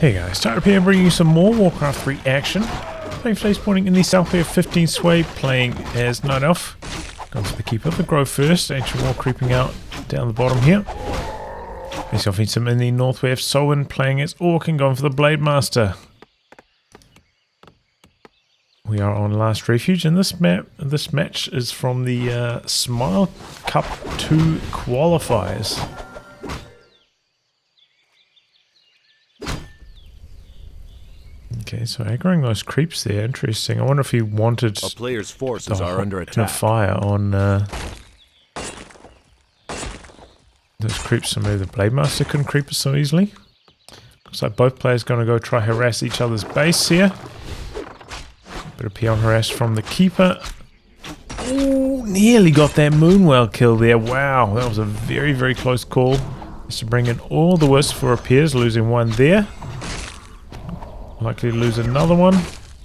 Hey guys, Tyler here bringing you some more Warcraft 3 action. Playing Flames Pointing in the south here, 15 Sway, playing as Night Elf. Going for the Keeper, the Grow first, Ancient War creeping out down the bottom here. Facing off some in the north we have Soin playing as Orc and going for the Blade Master. We are on last Refuge, and this match is from the Smile Cup 2 Qualifiers. Okay, so aggroing those creeps there, interesting. I wonder if he wanted a player's forces are under attack. Fire on those creeps, so maybe the Blade Master couldn't creep us so easily. Looks like both players going to go try harass each other's base here. Bit of peon harass from the Keeper. Ooh, nearly got that Moonwell kill there. Wow, that was a very, very close call. Just to bring in all the wisps for repairs, losing one there. Likely to lose another one.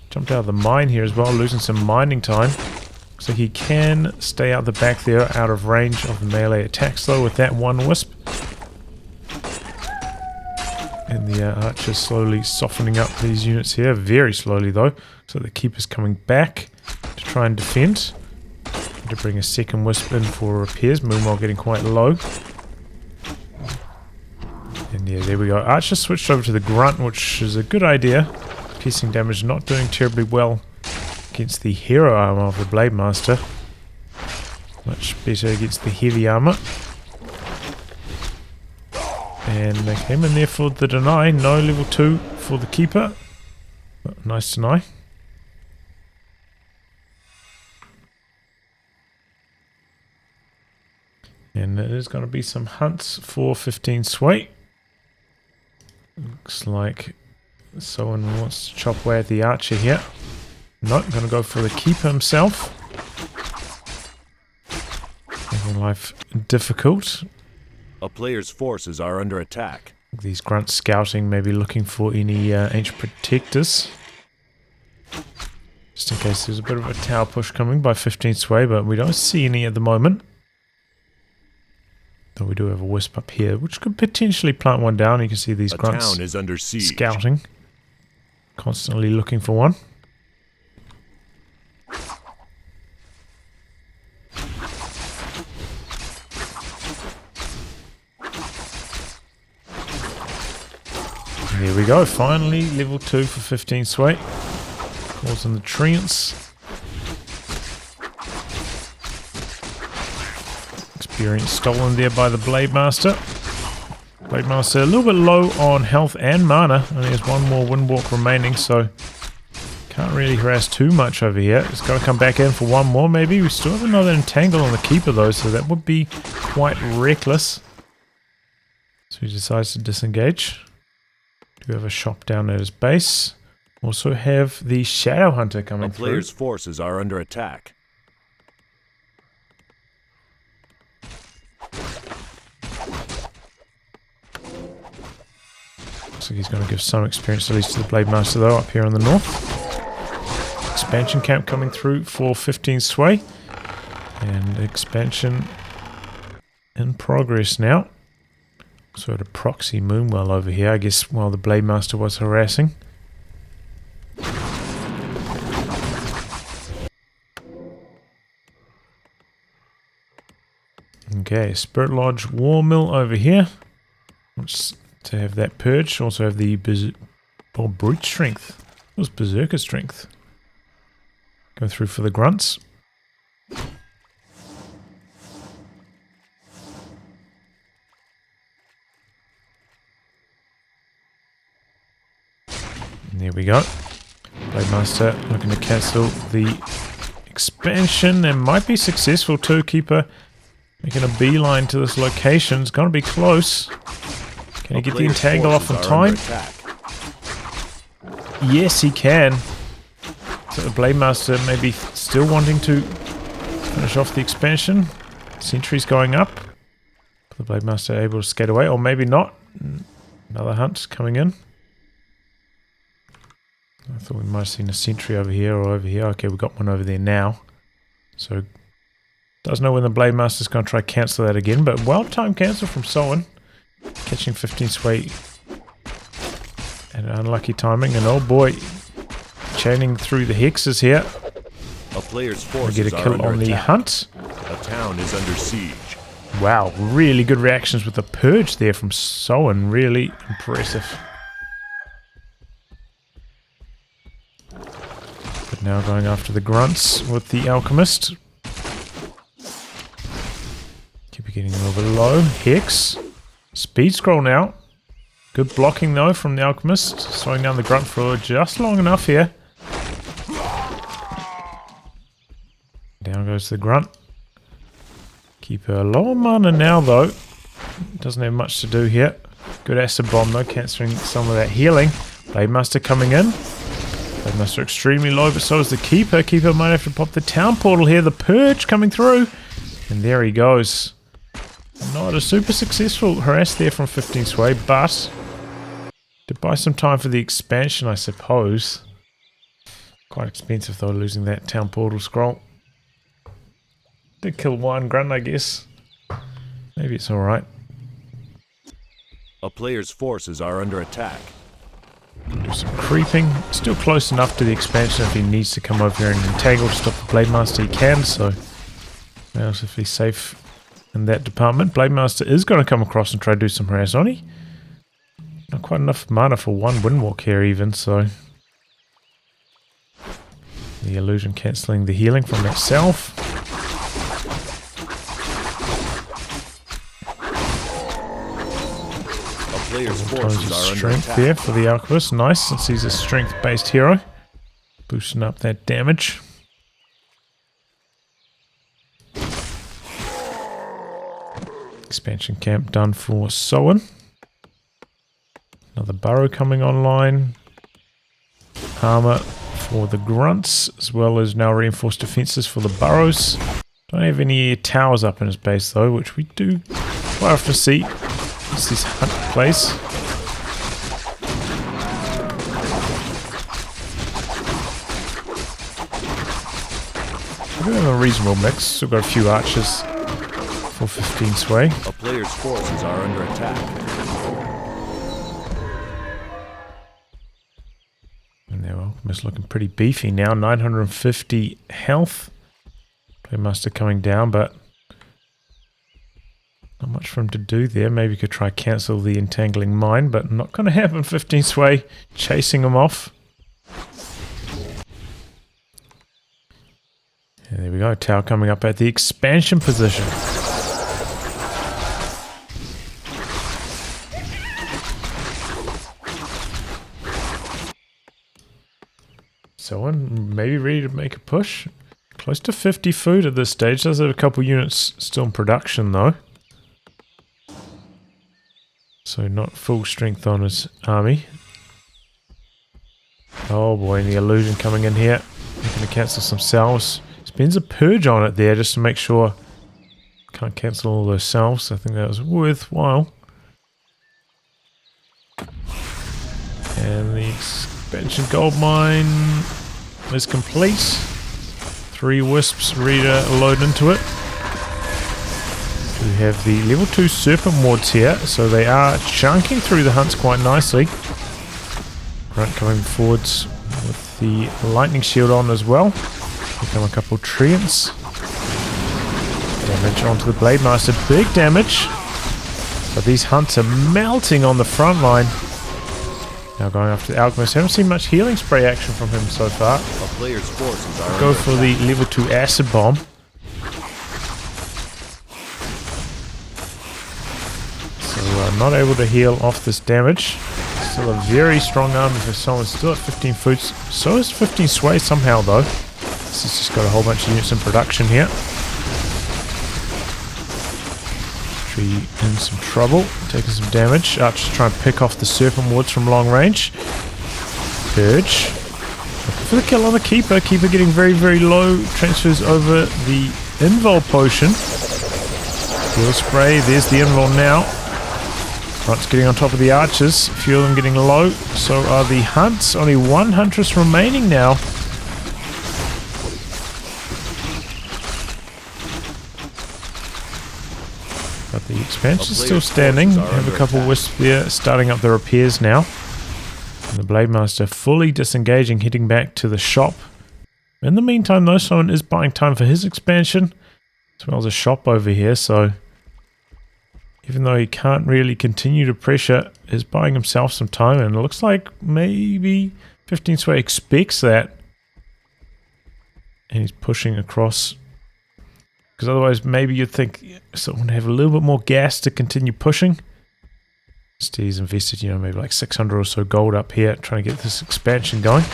Jumped out of the mine here as well, losing some mining time. So he can stay out the back there, out of range of the melee attacks though with that one wisp. And the archers slowly softening up these units here, very slowly though. So the Keeper's coming back to try and defend. To bring a second wisp in for repairs, Moonwell getting quite low. And yeah, there we go. Archer switched over to the Grunt, which is a good idea. Piercing damage not doing terribly well against the hero armor of the Blade Master. Much better against the heavy armor. And they came in there for the deny. No level 2 for the Keeper. But nice deny. And it is going to be some hunts for 15 Sway. Looks like someone wants to chop away at the archer here. Nope, going to go for the Keeper himself. Making life difficult. A player's forces are under attack. These grunts scouting, maybe looking for any ancient protectors. Just in case there's a bit of a tower push coming by 15 Sway, but we don't see any at the moment. Though we do have a wisp up here, which could potentially plant one down. You can see these grunts town is under siege. Scouting. Constantly looking for one. There we go, finally level 2 for 15 Sway. Calls in the treants. Experience stolen there by the Blade Master. Blade Master a little bit low on health and mana. Only has one more Windwalk remaining, so can't really harass too much over here. It's got to come back in for one more maybe. We still have another Entangle on the Keeper though, so that would be quite reckless. So he decides to disengage. Do have a shop down at his base. Also have the Shadow Hunter coming through. A player's forces are under attack. Looks like he's going to give some experience at least to the Blade Master though, up here in the north. Expansion camp coming through for 15 Sway. And expansion in progress now. So to proxy Moonwell over here, I guess, while the Blade Master was harassing. Okay, Spirit Lodge War Mill over here. Wants to have that purge. Also have the Brute Strength. It was Berserker Strength. Go through for the Grunts. And there we go. Blade Master looking to cancel the expansion and might be successful too. Keeper making a beeline to this location. It's going to be close. Can he get the Entangle off in time? Yes, he can. So the Blade Master maybe still wanting to finish off the expansion. Sentries going up. The Blade Master able to skate away, or maybe not. Another hunt coming in. I thought we might have seen a sentry over here or over here. Okay, we've got one over there now. So, doesn't know when the Blade Master's going to try to cancel that again, but well-timed cancel from Soin. Catching 15 Sway And unlucky timing, and oh boy, chaining through the hexes here. A player's We forces get a are kill under on the attack. hunt. A town is under siege. Wow, really good reactions with the purge there from Soin. Really impressive. But now going after the grunts with the alchemist. Keep getting a little bit low. Hex. Speed scroll now. Good blocking though from the alchemist. Slowing down the grunt for just long enough here. Down goes the grunt. Keep her low on mana now though. Doesn't have much to do here. Good acid bomb though, cancelling some of that healing. Blade Master coming in. Blade Master extremely low, but so is the Keeper. Keeper might have to pop the town portal here. The Purge coming through. And there he goes. Not a super successful harass there from 15 Sway, but to buy some time for the expansion, I suppose. Quite expensive though, losing that town portal scroll. Did kill one grunt, I guess. Maybe it's alright. A player's forces are under attack. Do some creeping. Still close enough to the expansion if he needs to come over here and entangle to stop the Blade Master, he can, so relatively safe in that department. Blade Master is going to come across and try to do some harass on him. Not quite enough mana for one windwalk here even, so the illusion cancelling the healing from itself. Player's Tons forces of are under strength attack. there for the alchemist. Nice, since he's a strength-based hero. Boosting up that damage. Expansion camp done for Soin. Another burrow coming online. Armor for the grunts, as well as now reinforced defenses for the burrows. Don't have any towers up in his base though, which we do quite often see. It's this hunt place. We have a reasonable mix. Still got a few archers for 15 Sway. A player's forces are under attack. And they're almost looking pretty beefy now. 950 health. Playmaster coming down, but not much for him to do there. Maybe could try cancel the entangling mine, but not going to happen. 15 Sway chasing him off. And there we go. Tower coming up at the expansion position. Someone maybe ready to make a push. Close to 50 food at this stage. Does have a couple units still in production though. So not full strength on his army. Oh boy, and the illusion coming in here. He's going to cancel some salves. Spends a purge on it there just to make sure can't cancel all those salves. I think that was worthwhile. And the expansion gold mine is complete. 3 wisps ready to load into it. We have the level 2 serpent wards here, so they are chunking through the hunts quite nicely. Grunt coming forwards with the lightning shield on as well. Here come a couple of treants. Damage onto the Blade Master, big damage. But these hunts are melting on the front line. Now going after the alchemist. Haven't seen much healing spray action from him so far. A player's forces are Go under for attack. the level 2 acid bomb. So not able to heal off this damage. Still a very strong army for someone. Still at 15 food. So is 15 Sway somehow though. This has just got a whole bunch of units in production here. Tree in some trouble. Taking some damage. Archers try and pick off the serpent wards from long range. Purge. Looking for the kill on the Keeper. Keeper getting very, very low. Transfers over the Invul potion. Heal spray. There's the Invul now. Grunt's getting on top of the archers. A few of them getting low. So are the hunts. Only one huntress remaining now. But the expansion's still standing. Have a couple wisps there, starting up the repairs now. And the Blade Master fully disengaging, heading back to the shop. In the meantime, though, Soin is buying time for his expansion, as well as a shop over here, so even though he can't really continue to pressure, is buying himself some time, and it looks like maybe 15 Sway expects that. And he's pushing across. Because otherwise, maybe you'd think someone would have a little bit more gas to continue pushing. Instead, he's invested, you know, maybe like 600 or so gold up here, trying to get this expansion going. I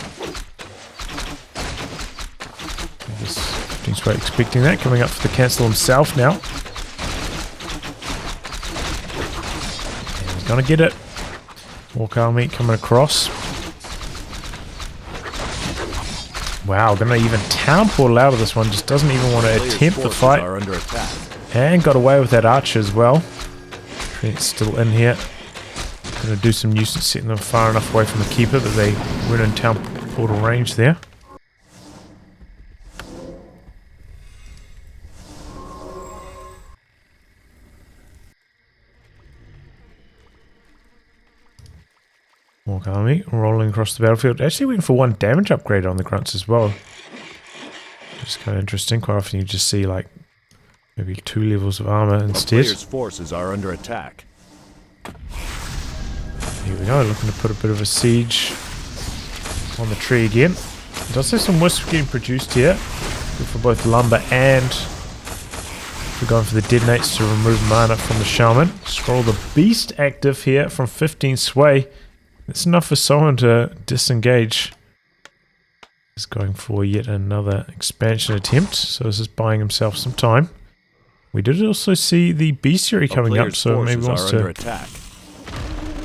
guess 15 Sway expecting that, coming up for the cancel himself now. Gonna get it. Walk army coming across. Wow, gonna even town portal out of this one. Just doesn't even want to attempt the fight. And got away with that archer as well. It's still in here. Gonna do some nuisance, setting them far enough away from the keeper that they weren't in town portal range there. Walk army rolling across the battlefield. Actually went for 1 damage upgrade on the grunts as well. Which is kind of interesting. Quite often you just see like maybe 2 levels of armor instead. Players' forces are under attack. Here we go, looking to put a bit of a siege on the tree again. It does have some wisp getting produced here. Good for both lumber and we're going for the detonates to remove mana from the shaman. Scroll the beast active here from 15 Sway. That's enough for someone to disengage. He's going for yet another expansion attempt, so this is buying himself some time. We did also see the bestiary coming up, so maybe wants to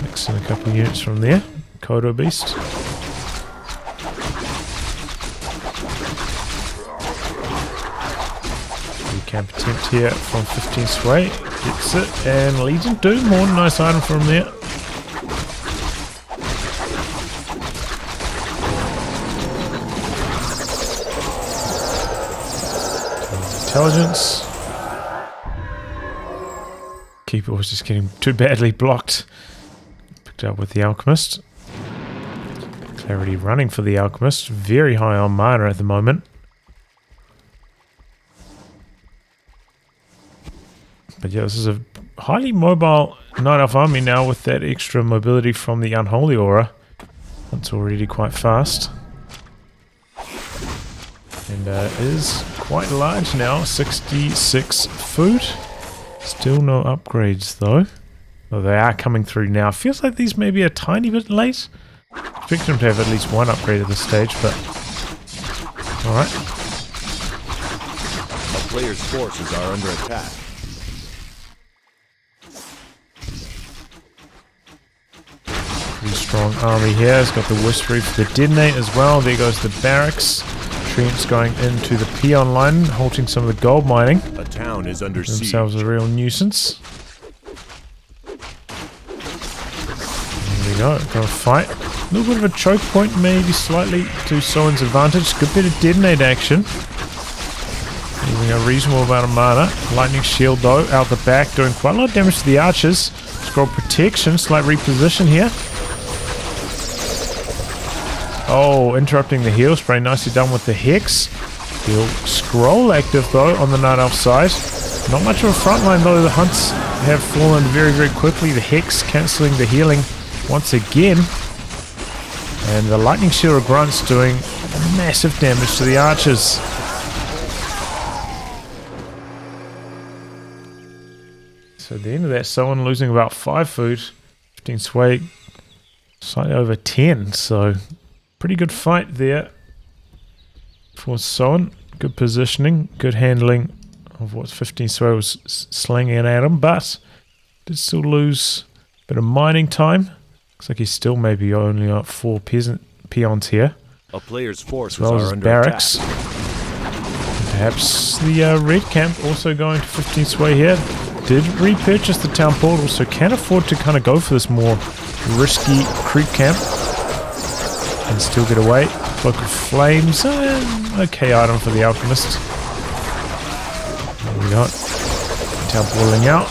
mix in a couple of units from there. Kodo beast. Recamp attempt here from 15 Sway. Gets it, and Legion Doom, more nice item from there. Intelligence. Keeper was just getting too badly blocked. Picked up with the Alchemist. Clarity running for the Alchemist. Very high on mana at the moment. But yeah, this is a highly mobile Night Elf army now with that extra mobility from the Unholy Aura. That's already quite fast. And is quite large now, 66 food. Still no upgrades though. Though they are coming through now. Feels like these may be a tiny bit late. Expect them to have at least 1 upgrade at this stage, but alright. A player's forces are under attack. Pretty strong army here. It's got the Whispery for the detonate as well. There goes the barracks. Treants going into the peon line, halting some of the gold mining. A town is under siege. Themselves a real nuisance. There we go, got a fight. A little bit of a choke point, maybe slightly to Soin's advantage. Good bit of detonate action. Using a reasonable amount of mana. Lightning shield though, out the back, doing quite a lot of damage to the archers. Scroll protection, slight reposition here. Oh, interrupting the heal spray. Nicely done with the Hex. Heal scroll active though on the Night Elf side. Not much of a front line though. The hunts have fallen very, very quickly. The Hex cancelling the healing once again. And the Lightning Shield of Grunts doing massive damage to the archers. So at the end of that, Soin losing about 5 food. 15 Sway, slightly over 10. So pretty good fight there for Soin. Good positioning, good handling of what 15 Sway was slinging at him, but did still lose a bit of mining time. Looks like he's still maybe only got 4 peons here. A player's forces as well as are under barracks. attack. Perhaps the red camp also going to 15 Sway here. Did repurchase the town portal, so can afford to kind of go for this more risky creep camp. And still get away. Cloak of Flames. Okay item for the Alchemist. There we go. Town portaling out.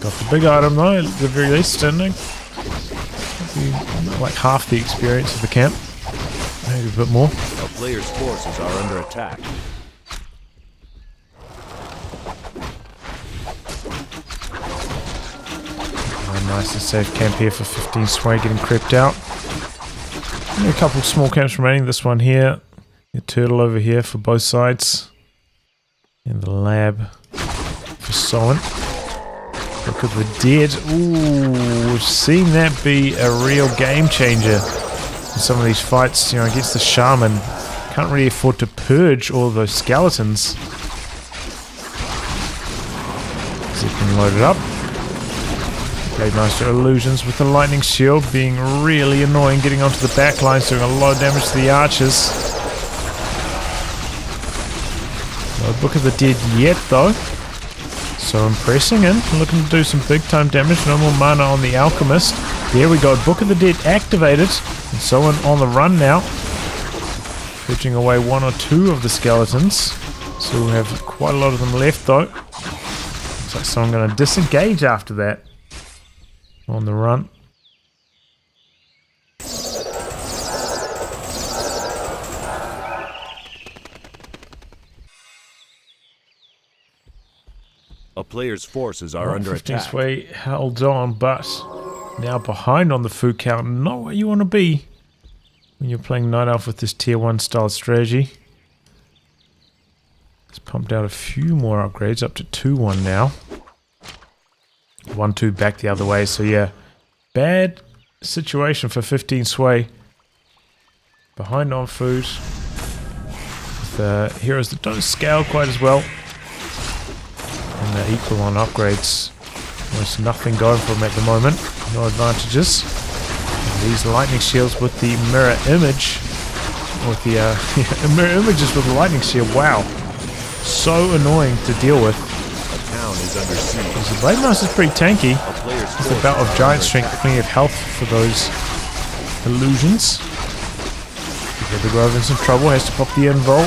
Got the a big item though, at the very least, isn't it? Like half the experience of the camp. Maybe a bit more. A player's forces are under attack. Nice and safe camp here for 15 sway getting crept out. Only a couple of small camps remaining. This one here. The turtle over here for both sides. And the lab for Soin. Look at the dead. Ooh, we've seen that be a real game changer in some of these fights, you know, against the shaman. Can't really afford to purge all of those skeletons. Zeppelin loaded up. Blademaster illusions with the lightning shield being really annoying, getting onto the back lines, doing a lot of damage to the archers. No Book of the Dead yet though. So impressing and looking to do some big time damage. No more mana on the alchemist. There we go, Book of the Dead activated. And Soin on the run now. Purging away one or two of the skeletons. So we have quite a lot of them left though. Looks like someone going to disengage after that. On the run. A player's forces are under 15 attack. Sway held on, but now behind on the food count. Not where you want to be when you're playing Night Elf with this tier 1 style strategy. It's pumped out a few more upgrades, up to 2-1 now. 1-2 back the other way, so yeah, bad situation for 15 Sway. Behind on food. With heroes that don't scale quite as well. And they're equal on upgrades. Almost nothing going for them at the moment. No advantages. And these lightning shields with the mirror image. With the mirror images with the lightning shield, wow. So annoying to deal with. Is under siege. The Blademaster's pretty tanky. With a belt of giant strength, plenty of health for those illusions. The Grove in some trouble, has to pop the invul.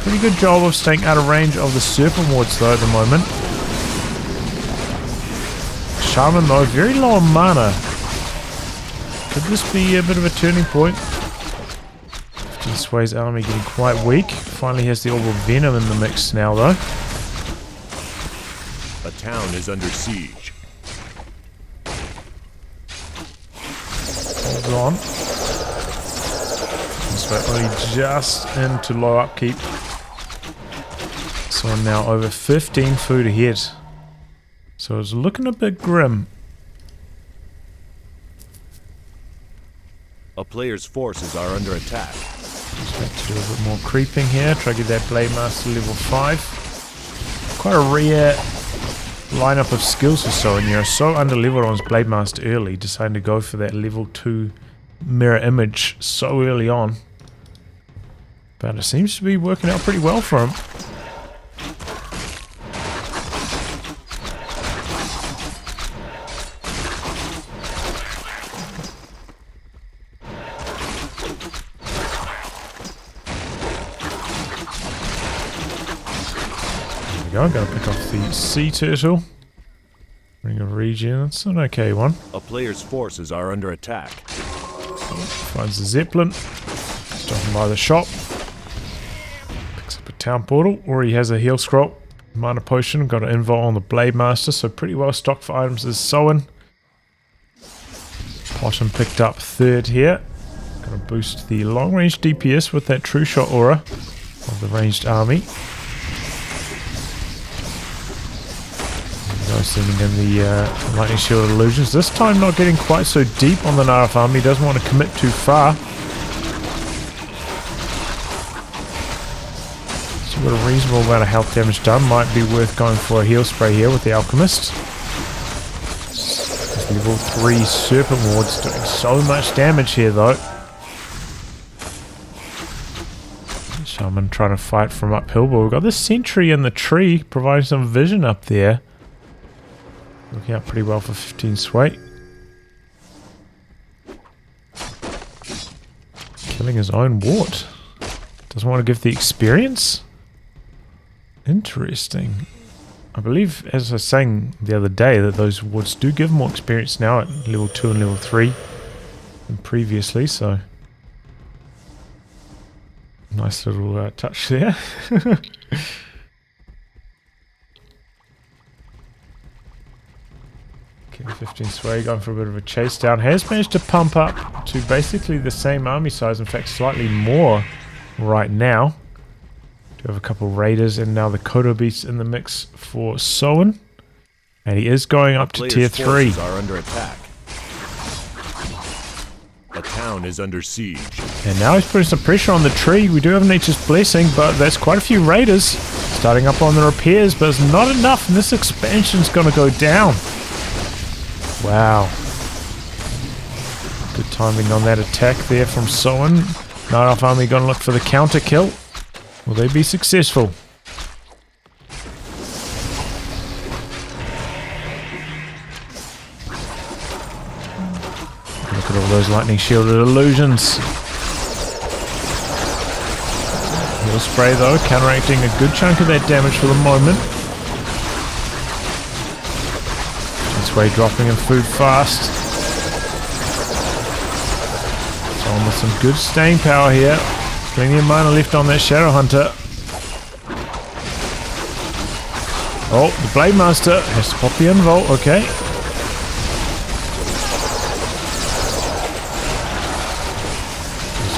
Pretty good job of staying out of range of the serpent wards though at the moment. Shaman though, very low on mana. Could this be a bit of a turning point? 15 Sway's army getting quite weak. Finally has the Orb of Venom in the mix now though. A town is under siege. Hold on. So only just into low upkeep. So I'm now over 15 food ahead. So it's looking a bit grim. A player's forces are under attack. Just to do a bit more creeping here. Try to get that Blademaster level 5. Quite a rare lineup of skills for Soin. You're so under leveled on his Blademaster early, deciding to go for that level 2 mirror image so early on. But it seems to be working out pretty well for him. There we go, I'm going to pick off the sea turtle. Ring of Regen, that's an okay one. A player's forces are under attack. Finds the Zeppelin. Stopping by the shop. Picks up a town portal. Already has a heal scroll. Mana potion. Got an invul on the Blademaster. So pretty well stocked for items as Soin. Possum picked up third here. Gonna boost the long range DPS with that true shot aura of the ranged army. Sending in the lightning shield illusions. This time not getting quite so deep on the Narf army. Doesn't want to commit too far. So got a reasonable amount of health damage done. Might be worth going for a heal spray here with the alchemist. Level 3 serpent wards doing so much damage here though. Shaman trying to fight from uphill, but we've got the sentry in the tree providing some vision up there. Looking out pretty well for 15 Sway. Killing his own wart. Doesn't want to give the experience? Interesting. I believe, as I was saying the other day, that those woods do give more experience now at level 2 and level 3 than previously, so nice little touch there. Okay, 15 Sway going for a bit of a chase down. Has managed to pump up to basically the same army size, in fact slightly more right now. Do have a couple raiders and now the Kodo Beast in the mix for Soin. And he is going up to tier 3. Are under attack. The town is under siege. And now he's putting some pressure on the tree. We do have Nature's Blessing, but that's quite a few raiders starting up on the repairs, but it's not enough, and this expansion's going to go down. Wow. Good timing on that attack there from Soin. Night Elf Army going to look for the counter kill. Will they be successful? Look at all those lightning shielded illusions. Heal spray though, counteracting a good chunk of that damage for the moment. This way dropping in food fast. Someone with some good staying power here. Plenty of mana left on that Shadow Hunter. Oh, the Blade Master has to pop the involt, okay.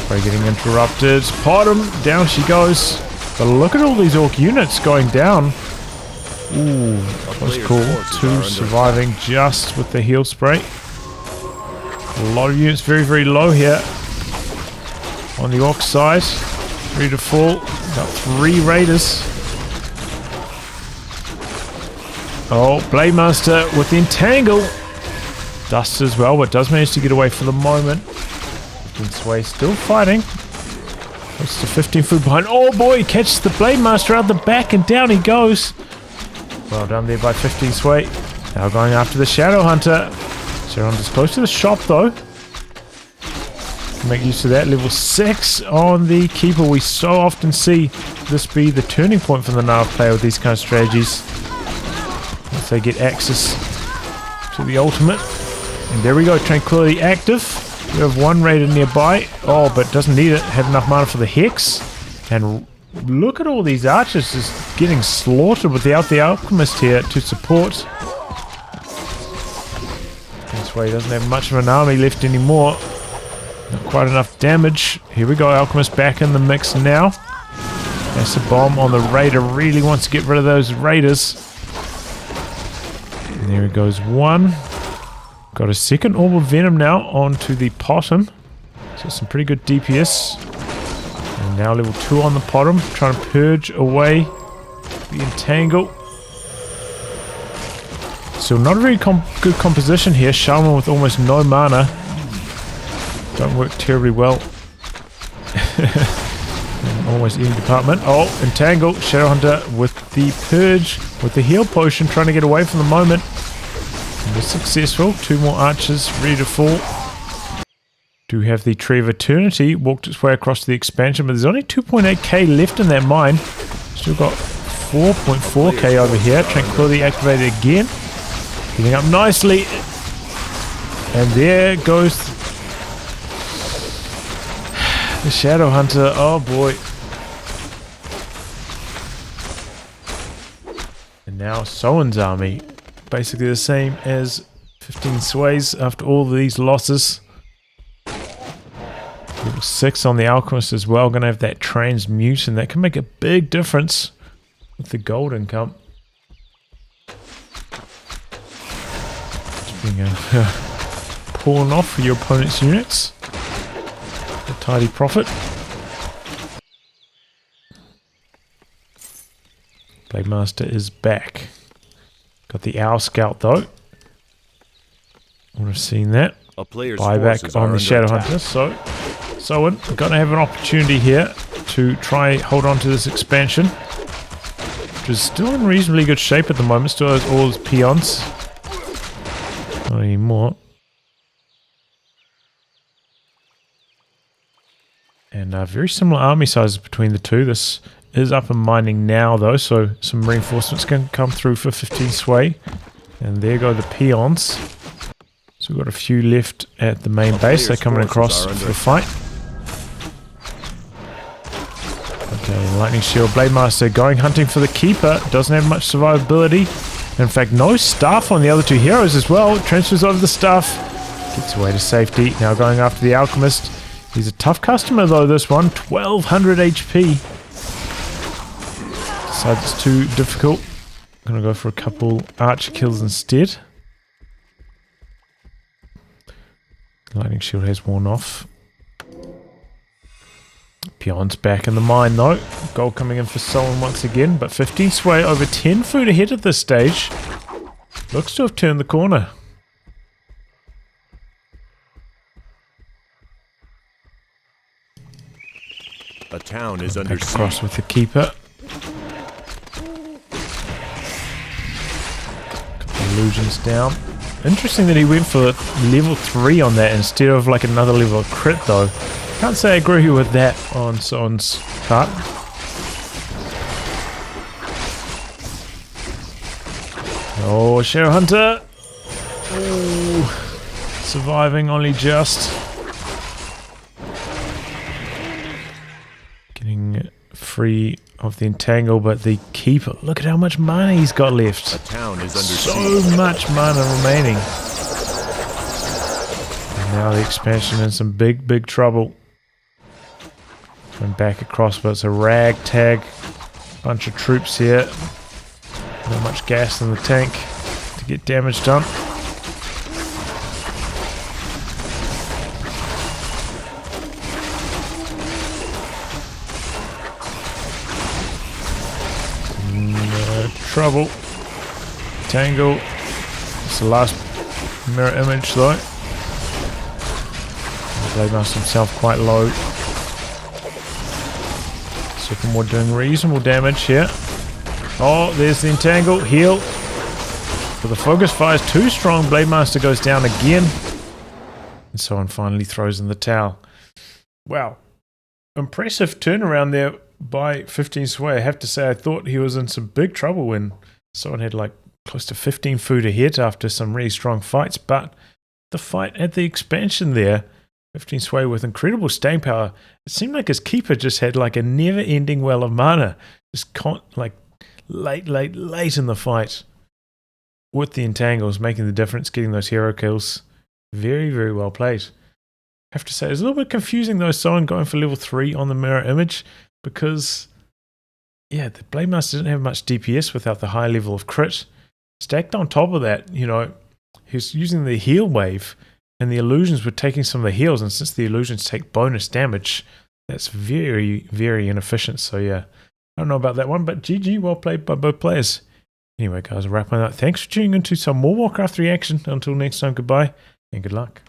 Spray getting interrupted. Pot him, down she goes. But look at all these Orc units going down. Ooh, close call. 2 surviving just with the heal spray. A lot of units very, very low here. On the Orc side, ready to fall. About 3 raiders. Oh, Blade Master with the entangle. Dust as well, but does manage to get away for the moment. 15 Sway still fighting. Close to 15 food behind. Oh boy, he catches the Blade Master out the back and down he goes. Well done there by 15 Sway. Now going after the Shadow Hunter. Shadow Hunter's close to the shop though. Make use of that. Level 6 on the Keeper. We so often see this be the turning point for the Nav player with these kind of strategies. Once they get access to the ultimate. And there we go, Tranquility active. We have 1 raider nearby. Oh, but doesn't need it. Have enough mana for the Hex. And look at all these archers just getting slaughtered without the Alchemist here to support. This way he doesn't have much of an army left anymore. Not quite enough damage. Here we go, Alchemist back in the mix now. That's a bomb on the raider. Really wants to get rid of those raiders. And there he goes, 1. Got a second Orb of Venom now onto the Potom. So some pretty good DPS. And now level 2 on the Potom. Trying to purge away the Entangle. So not a very good composition here. Shaman with almost no mana. Don't work terribly well. Almost any department. Oh, Entangle. Shadow Hunter with the Purge. With the heal potion. Trying to get away from the moment. And we're successful. 2 more archers ready to fall. Do have the Tree of Eternity. Walked its way across the expansion. But there's only 2.8k left in that mine. Still got 4.4k over here. Tranquility activated again. Getting up nicely. And there goes the Shadow Hunter. Oh boy. And now Soin's army. Basically the same as 15 Sways after all these losses. Level 6 on the Alchemist as well. Gonna have that Transmute, and that can make a big difference with the gold income. Just being a pawn off for your opponent's units. A tidy profit. Blade Master is back. Got the Owl Scout though. Would have seen that. A player's buyback on the Shadow Hunter. So we're gonna have an opportunity here to try hold on to this expansion, which is still in reasonably good shape at the moment. Still has all his peons. Not anymore. And very similar army sizes between the two. This is up and mining now though, so some reinforcements can come through for 15 sway. And there go the peons. So we've got a few left at the main base. They're coming across for the fight. Okay, Lightning Shield, Blade Master going hunting for the Keeper. Doesn't have much survivability. In fact, no staff on the other two heroes as well. Transfers over the staff. Gets away to safety. Now going after the Alchemist. He's a tough customer though, this one. 1200 HP. Decides it's too difficult. I'm going to go for a couple archer kills instead. Lightning Shield has worn off. Peon's back in the mine though. Gold coming in for Soin once again, but 15 sway, over 10 food ahead at this stage. Looks to have turned the corner. A town is under siege. Across with the Keeper. Couple illusions down. Interesting that he went for level 3 on that instead of like another level of crit though. Can't say I agree with that on Soin's part. Oh, Shadow Hunter! Ooh, surviving only just. Getting free of the entangle, but the Keeper, look at how much mana he's got left. A town is under so siege. much mana remaining. And now the expansion in some big trouble. Going back across, but it's a ragtag bunch of troops here. Not much gas in the tank to get damage done. No trouble. Tangle. It's the last mirror image though. Blade Master himself quite low. Sycamore doing reasonable damage here. Oh, there's the entangle. Heal. But the focus fire is too strong. Blade Master goes down again. And Soin finally throws in the towel. Wow. Impressive turnaround there by 15 sway. I have to say, I thought he was in some big trouble when Soin had like close to 15 food ahead after some really strong fights. But the fight at the expansion there, 15 sway with incredible staying power. It seemed like his Keeper just had like a never-ending well of mana. Just like late in the fight with the entangles, making the difference, getting those hero kills. Very well played. I have to say, it was a little bit confusing though, Soin going for level 3 on the mirror image, because yeah, the Blade Master didn't have much DPS without the high level of crit. Stacked on top of that, you know, he's using the heal wave, and the illusions were taking some of the heals, and since the illusions take bonus damage, that's very inefficient. So yeah, I don't know about that one, but GG, well played by both players. Anyway guys, wrapping up. Thanks for tuning into some more Warcraft 3 action. Until next time, goodbye and good luck.